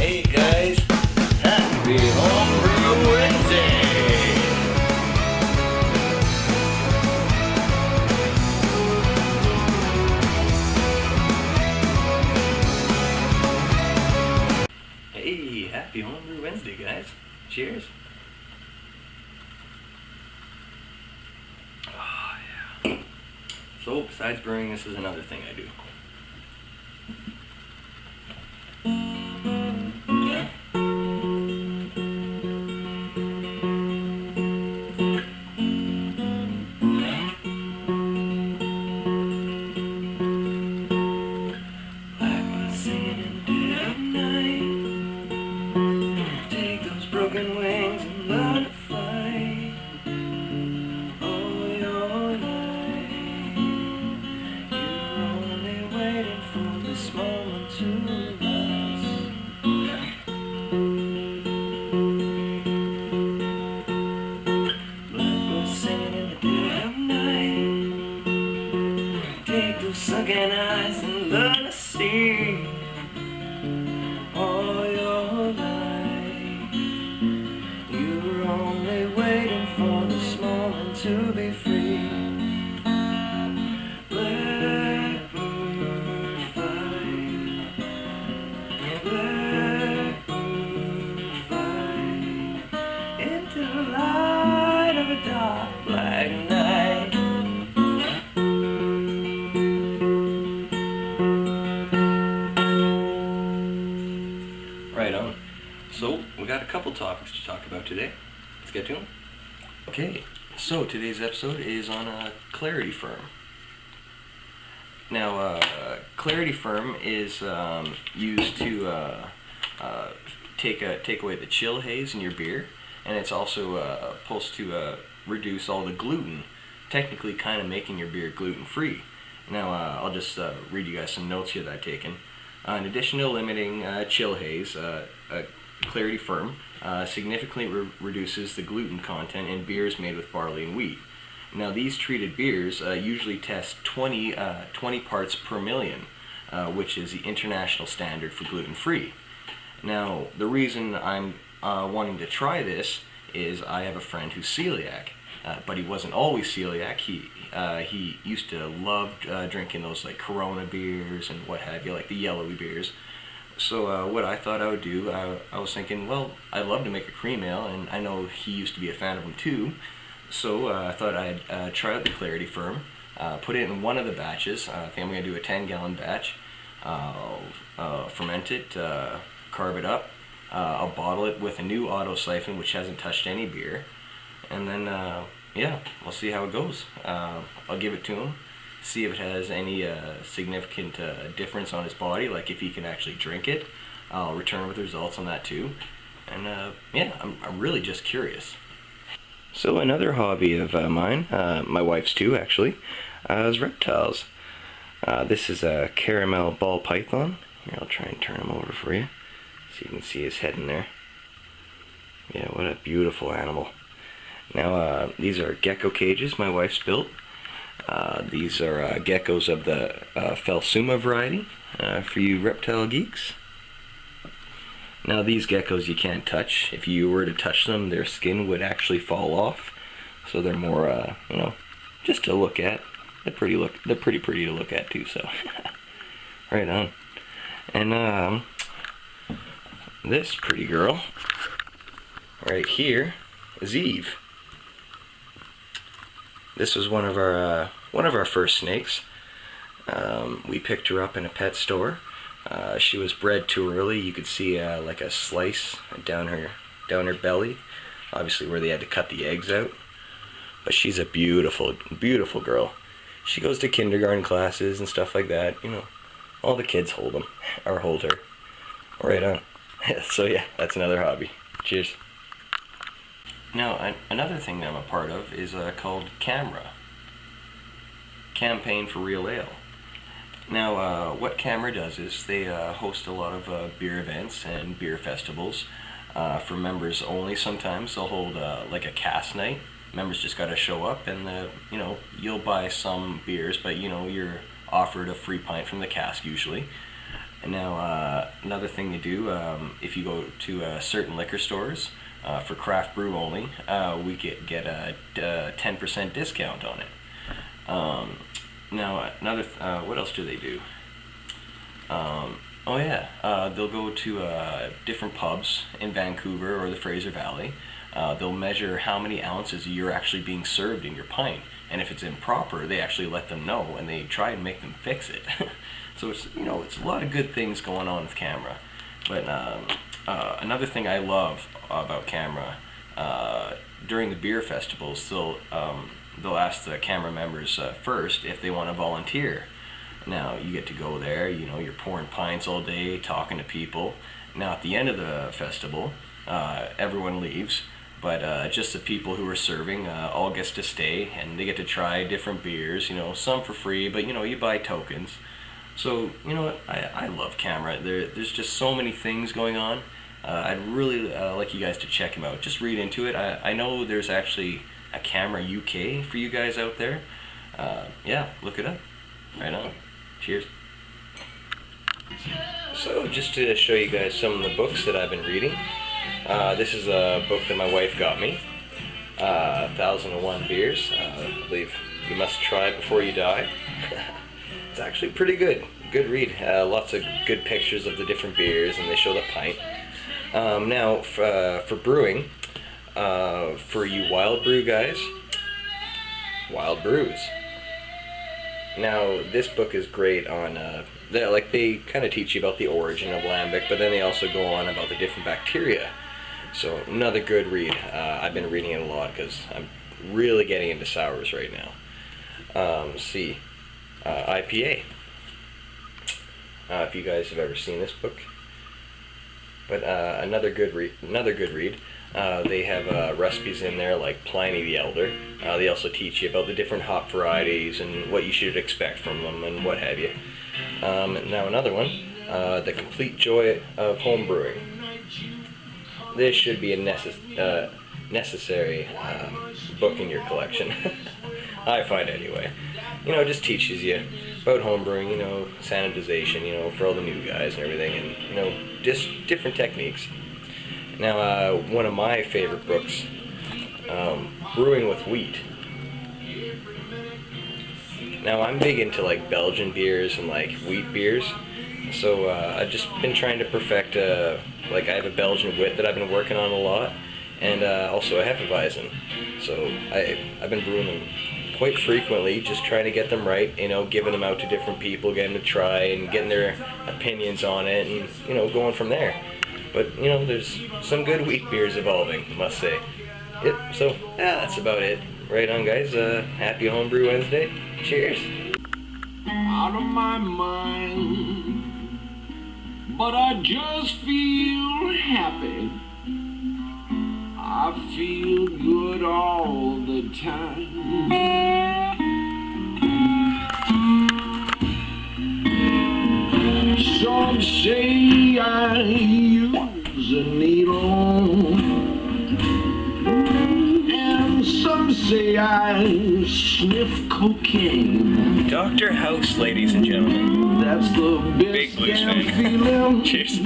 Hey guys, happy Homebrew Wednesday! Hey, happy Homebrew Wednesday, guys. Cheers. Oh, yeah. So, besides brewing, this is another thing I do. Broken wings and learn to fly all your life. You're only waiting for this moment to last. Blackbirds singing in the dead of night. Take those sunken eyes and learn to see all your life. Only waiting for this moment to be free. Blackbird fly, blackbird fly into the light of a dark black night. Right on. So we got a couple topics to talk about today. Let's get to them. Okay, so today's episode is on Clarity Ferm. Now, Clarity Ferm is used to take away the chill haze in your beer, and it's also supposed to reduce all the gluten, technically kind of making your beer gluten-free. Now, I'll just read you guys some notes here that I've taken. In addition to limiting chill haze, Clarity Ferm significantly reduces the gluten content in beers made with barley and wheat. Now, these treated beers usually test 20 parts per million, which is the international standard for gluten-free. Now, the reason I'm wanting to try this is I have a friend who's celiac, but he wasn't always celiac. He used to love drinking those like Corona beers and what have you, like the yellowy beers. So what I thought I would do, I was thinking, well, I'd love to make a cream ale, and I know he used to be a fan of them too. So I thought I'd try out the Clarity Ferm, put it in one of the batches. I think I'm going to do a 10-gallon batch. I'll ferment it, carb it up. I'll bottle it with a new auto siphon, which hasn't touched any beer. And then, yeah, we'll see how it goes. I'll give it to him. See if it has any significant difference on his body, like if he can actually drink it. I'll return with results on that too. And yeah, I'm really just curious. So another hobby of mine, my wife's too actually, is reptiles. This is a caramel ball python. Here, I'll try and turn him over for you so you can see his head in there. Yeah, what a beautiful animal. Now these are gecko cages my wife's built. These are geckos of the Phelsuma variety, for you reptile geeks. Now these geckos you can't touch. If you were to touch them, their skin would actually fall off. So they're more, you know, just to look at. They're pretty pretty to look at too. So, right on. And this pretty girl right here is Eve. This was one of our first snakes. We picked her up in a pet store. She was bred too early. You could see like a slice down her belly, obviously where they had to cut the eggs out. But she's a beautiful, beautiful girl. She goes to kindergarten classes and stuff like that. You know, all the kids hold her. Right on. So yeah, that's another hobby. Cheers. Now, another thing that I'm a part of is called CAMRA, Campaign for Real Ale. Now, what CAMRA does is they host a lot of beer events and beer festivals for members only. Sometimes they'll hold like a cast night. Members just got to show up, and you know, you'll buy some beers, but you know, you're offered a free pint from the cask usually. And now another thing they do, if you go to certain liquor stores for craft brew only, we get a 10% discount on it. Now another, what else do they do? Oh yeah, they'll go to different pubs in Vancouver or the Fraser Valley. They'll measure how many ounces you're actually being served in your pint, and if it's improper, they actually let them know, and they try and make them fix it. So it's, you know, it's a lot of good things going on with Camera. But another thing I love about Camera, during the beer festivals, they'll ask the Camera members first if they want to volunteer. Now you get to go there, you know, you're pouring pints all day, talking to people. Now at the end of the festival, everyone leaves, but just the people who are serving all gets to stay, and they get to try different beers, you know, some for free, but you know, you buy tokens. So, you know what, I love Camera. There's just so many things going on. I'd really like you guys to check them out. Just read into it. I know there's actually a Camera UK for you guys out there. Yeah, look it up. Right on. Cheers. So, just to show you guys some of the books that I've been reading. This is a book that my wife got me. 1001 Beers. I believe you must try before you die. It's actually pretty good. Good read. Lots of good pictures of the different beers, and they show the pint. Now, for brewing, for you wild brew guys, Wild Brews. Now, this book is great on, they kind of teach you about the origin of lambic, but then they also go on about the different bacteria. So, another good read. I've been reading it a lot because I'm really getting into sours right now. Let's see. IPA. If you guys have ever seen this book. But another good read. They have recipes in there like Pliny the Elder. They also teach you about the different hop varieties and what you should expect from them and what have you. Now another one, The Complete Joy of Homebrewing. This should be a necessary book in your collection. I find anyway. You know, it just teaches you about homebrewing, you know, sanitization, you know, for all the new guys and everything, and, you know, just different techniques. Now, one of my favorite books, Brewing with Wheat. Now, I'm big into, like, Belgian beers and, like, wheat beers, so I've just been trying to perfect, like, I have a Belgian wit that I've been working on a lot, and also a Hefeweizen. So I've been brewing them quite frequently, just trying to get them right, you know, giving them out to different people, getting them to try and getting their opinions on it, and, you know, going from there. But, you know, there's some good wheat beers evolving, I must say. Yep, so, yeah, that's about it. Right on, guys. Happy Homebrew Wednesday. Cheers. Out of my mind, but I just feel happy. I feel good all the time. Some say I use a needle, and some say I sniff cocaine. Dr. House, ladies and gentlemen. That's the best Big Blues damn fan. feeling. Cheers.